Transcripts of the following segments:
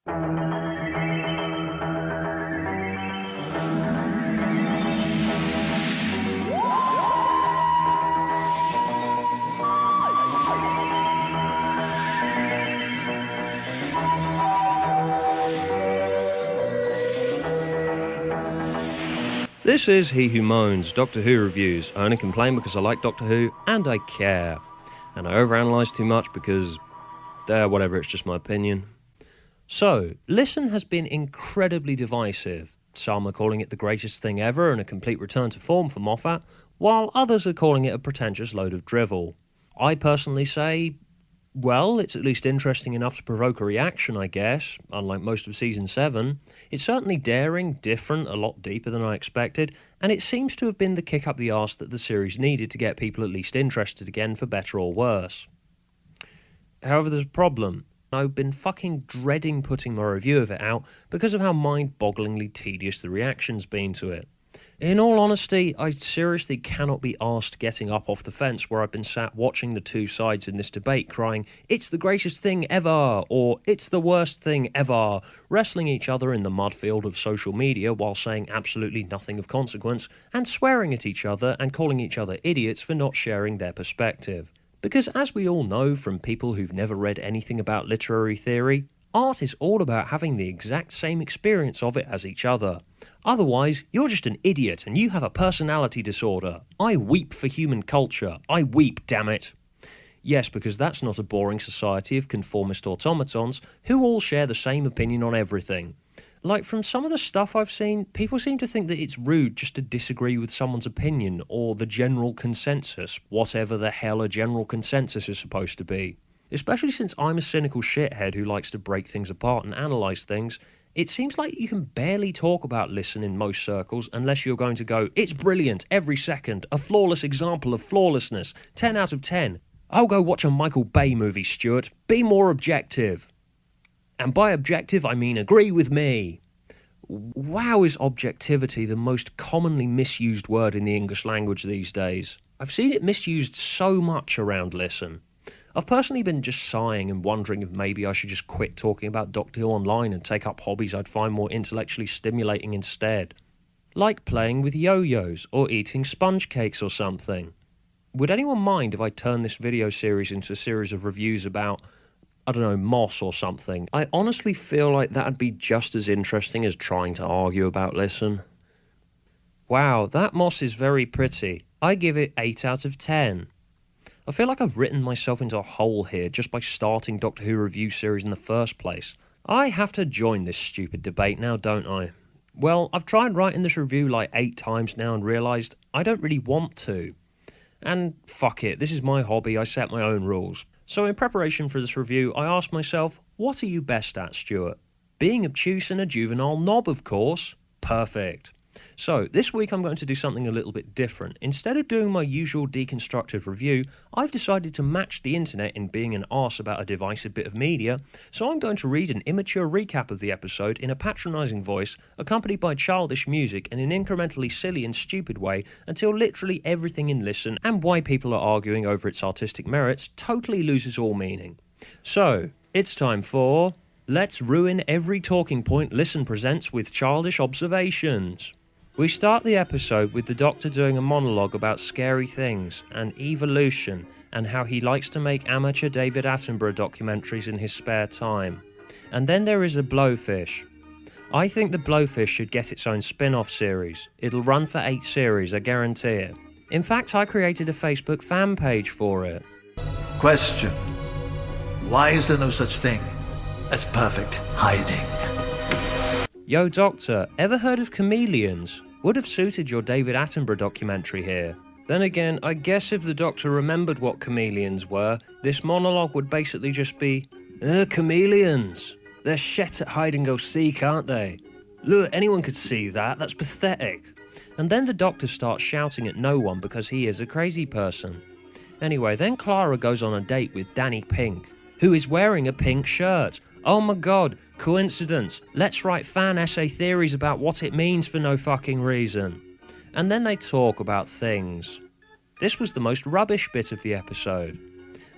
This is He Who Moans, Doctor Who reviews. I only complain because I like Doctor Who, and I care. And I overanalyse too much because, whatever, it's just my opinion. So, Listen has been incredibly divisive. Some are calling it the greatest thing ever and a complete return to form for Moffat, while others are calling it a pretentious load of drivel. I personally say, well, it's at least interesting enough to provoke a reaction, I guess, unlike most of Season 7. It's certainly daring, different, a lot deeper than I expected, and it seems to have been the kick up the arse that the series needed to get people at least interested again, for better or worse. However, there's a problem. I've been fucking dreading putting my review of it out because of how mind-bogglingly tedious the reaction's been to it. In all honesty, I seriously cannot be arsed getting up off the fence where I've been sat watching the two sides in this debate crying, "It's the greatest thing ever," or "It's the worst thing ever," wrestling each other in the mudfield of social media while saying absolutely nothing of consequence, and swearing at each other and calling each other idiots for not sharing their perspective. Because as we all know from people who've never read anything about literary theory, art is all about having the exact same experience of it as each other. Otherwise, you're just an idiot and you have a personality disorder. I weep for human culture. I weep, damn it. Yes, because that's not a boring society of conformist automatons who all share the same opinion on everything. Like, from some of the stuff I've seen, people seem to think that it's rude just to disagree with someone's opinion or the general consensus, whatever the hell a general consensus is supposed to be. Especially since I'm a cynical shithead who likes to break things apart and analyse things, it seems like you can barely talk about Listen in most circles unless you're going to go, "It's brilliant, every second, a flawless example of flawlessness, 10 out of 10. I'll go watch a Michael Bay movie, Stuart. Be more objective." And by objective, I mean agree with me. Wow, is objectivity the most commonly misused word in the English language these days? I've seen it misused so much around Listen. I've personally been just sighing and wondering if maybe I should just quit talking about Doctor Who online and take up hobbies I'd find more intellectually stimulating instead. Like playing with yo-yos or eating sponge cakes or something. Would anyone mind if I turned this video series into a series of reviews about, I don't know, moss or something? I honestly feel like that'd be just as interesting as trying to argue about Listen. Wow, that moss is very pretty. I give it 8 out of 10. I feel like I've written myself into a hole here just by starting Doctor Who review series in the first place. I have to join this stupid debate now, don't I? Well, I've tried writing this review like 8 times now and realised I don't really want to. And fuck it, this is my hobby, I set my own rules. So in preparation for this review, I asked myself, what are you best at, Stuart? Being obtuse and a juvenile knob, of course. Perfect. So, this week I'm going to do something a little bit different. Instead of doing my usual deconstructive review, I've decided to match the internet in being an arse about a divisive bit of media, so I'm going to read an immature recap of the episode in a patronising voice, accompanied by childish music in an incrementally silly and stupid way, until literally everything in Listen and why people are arguing over its artistic merits totally loses all meaning. So, it's time for Let's Ruin Every Talking Point Listen presents with childish observations. We start the episode with the Doctor doing a monologue about scary things and evolution and how he likes to make amateur David Attenborough documentaries in his spare time. And then there is a blowfish. I think the blowfish should get its own spin-off series. It'll run for 8 series, I guarantee it. In fact, I created a Facebook fan page for it. Question. Why is there no such thing as perfect hiding? Yo Doctor, ever heard of chameleons? Would have suited your David Attenborough documentary here. Then again, I guess if the Doctor remembered what chameleons were, this monologue would basically just be, chameleons. They're shit at hide and go seek, aren't they? Look, anyone could see that, that's pathetic. And then the Doctor starts shouting at no one because he is a crazy person. Anyway, then Clara goes on a date with Danny Pink, who is wearing a pink shirt. Oh my god, coincidence. Let's write fan essay theories about what it means for no fucking reason. And then they talk about things. This was the most rubbish bit of the episode.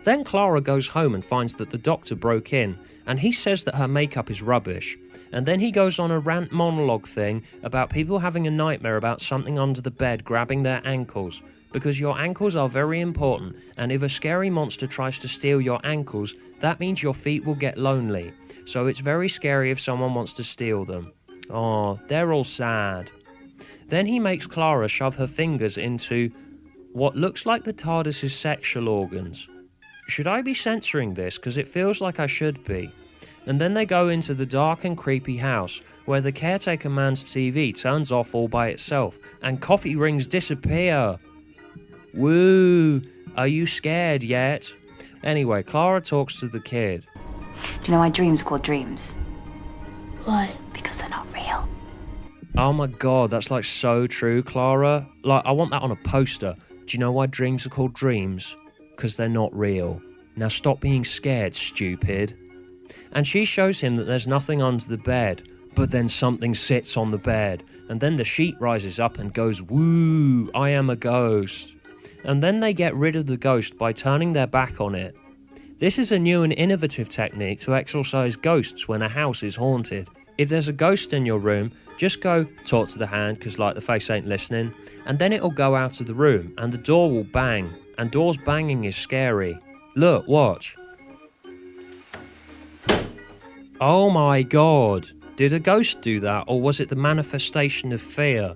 Then Clara goes home and finds that the doctor broke in, and he says that her makeup is rubbish. And then he goes on a rant monologue thing about people having a nightmare about something under the bed grabbing their ankles, because your ankles are very important, and if a scary monster tries to steal your ankles, that means your feet will get lonely. So it's very scary if someone wants to steal them. Oh, they're all sad. Then he makes Clara shove her fingers into what looks like the TARDIS's sexual organs. Should I be censoring this? Because it feels like I should be. And then they go into the dark and creepy house, where the caretaker man's TV turns off all by itself, and coffee rings disappear. Woo! Are you scared yet? Anyway, Clara talks to the kid. Do you know why dreams are called dreams? Why? Because they're not real. Oh my god, that's like so true, Clara. Like, I want that on a poster. Do you know why dreams are called dreams? Because they're not real. Now stop being scared, stupid. And she shows him that there's nothing under the bed, but then something sits on the bed, and then the sheet rises up and goes, woo, I am a ghost. And then they get rid of the ghost by turning their back on it. This is a new and innovative technique to exorcise ghosts when a house is haunted. If there's a ghost in your room, just go talk to the hand, because like the face ain't listening, and then it'll go out of the room and the door will bang, and doors banging is scary. Look, watch. Oh my god, did a ghost do that, or was it the manifestation of fear?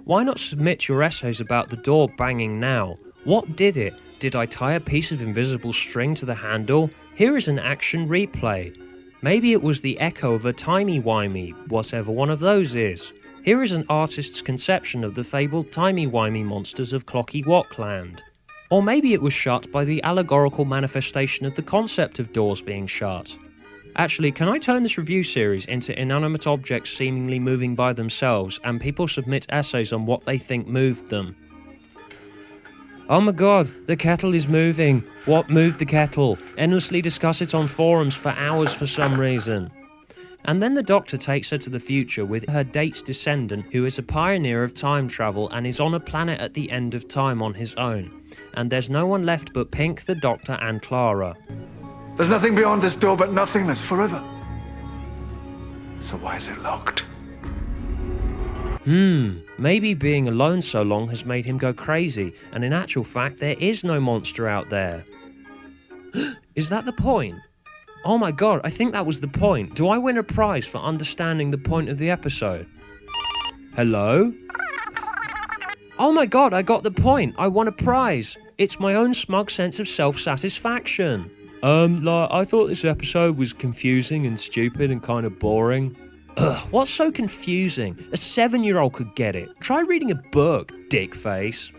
Why not submit your essays about the door banging now? What did it? Did I tie a piece of invisible string to the handle? Here is an action replay. Maybe it was the echo of a timey-wimey, whatever one of those is. Here is an artist's conception of the fabled timey-wimey monsters of Clocky Watland. Or maybe it was shut by the allegorical manifestation of the concept of doors being shut. Actually, can I turn this review series into inanimate objects seemingly moving by themselves, and people submit essays on what they think moved them? Oh my god, the kettle is moving. What moved the kettle? Endlessly discuss it on forums for hours for some reason. And then the Doctor takes her to the future with her date's descendant, who is a pioneer of time travel and is on a planet at the end of time on his own. And there's no one left but Pink, the Doctor, and Clara. There's nothing beyond this door but nothingness forever. So why is it locked? Maybe being alone so long has made him go crazy, and in actual fact there is no monster out there. Is that the point? Oh my god, I think that was the point. Do I win a prize for understanding the point of the episode? Hello? Oh my god, I got the point. I won a prize. It's my own smug sense of self-satisfaction. I thought this episode was confusing and stupid and kind of boring. Ugh, what's so confusing? A 7-year-old could get it. Try reading a book, dickface.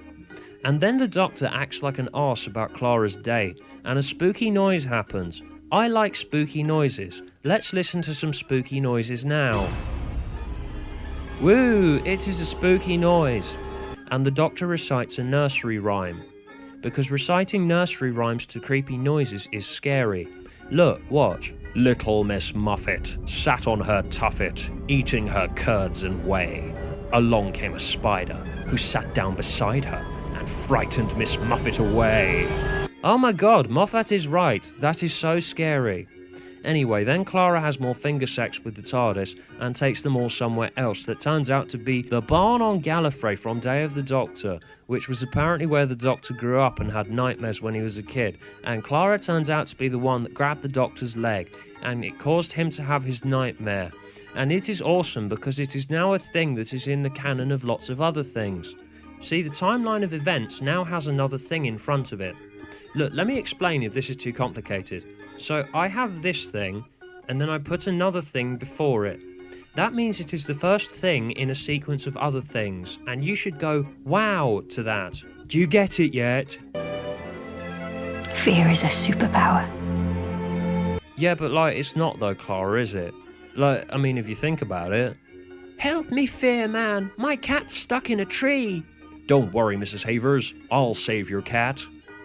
And then the Doctor acts like an arse about Clara's day, and a spooky noise happens. I like spooky noises. Let's listen to some spooky noises now. Woo, it is a spooky noise. And the Doctor recites a nursery rhyme. Because reciting nursery rhymes to creepy noises is scary. Look, watch. Little Miss Muffet sat on her tuffet, eating her curds and whey. Along came a spider, who sat down beside her and frightened Miss Muffet away. Oh my god, Moffat is right. That is so scary. Anyway, then Clara has more finger sex with the TARDIS and takes them all somewhere else that turns out to be the barn on Gallifrey from Day of the Doctor, which was apparently where the Doctor grew up and had nightmares when he was a kid, and Clara turns out to be the one that grabbed the Doctor's leg, and it caused him to have his nightmare. And it is awesome because it is now a thing that is in the canon of lots of other things. See, the timeline of events now has another thing in front of it. Look, let me explain if this is too complicated. So I have this thing, and then I put another thing before it. That means it is the first thing in a sequence of other things, and you should go, wow, to that. Do you get it yet? Fear is a superpower. Yeah, but like, it's not though, Clara, is it? Like, I mean, if you think about it. Help me, fear man, my cat's stuck in a tree. Don't worry, Mrs. Havers, I'll save your cat.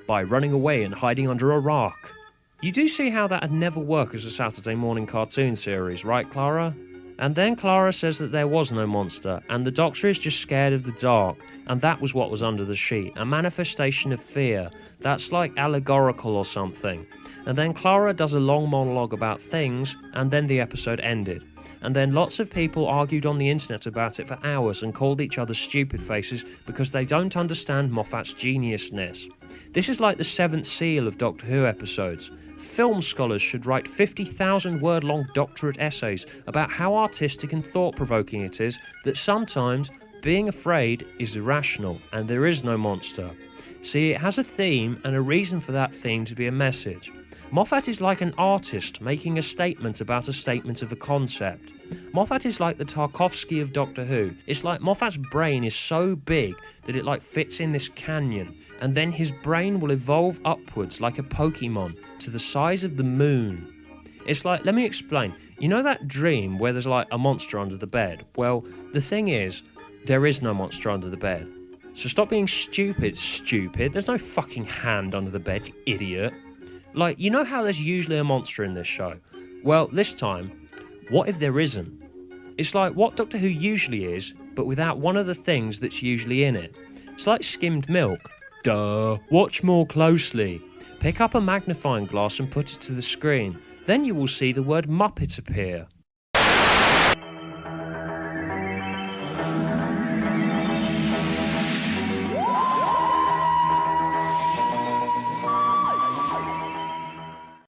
By running away and hiding under a rock. You do see how that'd never work as a Saturday morning cartoon series, right, Clara? And then Clara says that there was no monster, and the Doctor is just scared of the dark, and that was what was under the sheet, a manifestation of fear. That's like allegorical or something. And then Clara does a long monologue about things, and then the episode ended. And then lots of people argued on the internet about it for hours and called each other stupid faces because they don't understand Moffat's geniusness. This is like the seventh seal of Doctor Who episodes. Film scholars should write 50,000 word long doctorate essays about how artistic and thought-provoking it is that sometimes being afraid is irrational and there is no monster. See, it has a theme and a reason for that theme to be a message. Moffat is like an artist making a statement about a statement of a concept. Moffat is like the Tarkovsky of Doctor Who. It's like Moffat's brain is so big that it fits in this canyon, and then his brain will evolve upwards like a Pokemon to the size of the moon. It's like, let me explain. You know that dream where there's a monster under the bed? Well, the thing is, there is no monster under the bed. So stop being stupid. There's no fucking hand under the bed, you idiot. You know how there's usually a monster in this show? Well, this time, what if there isn't? It's like what Doctor Who usually is, but without one of the things that's usually in it. It's like skimmed milk. Duh. Watch more closely. Pick up a magnifying glass and put it to the screen. Then you will see the word Muppet appear.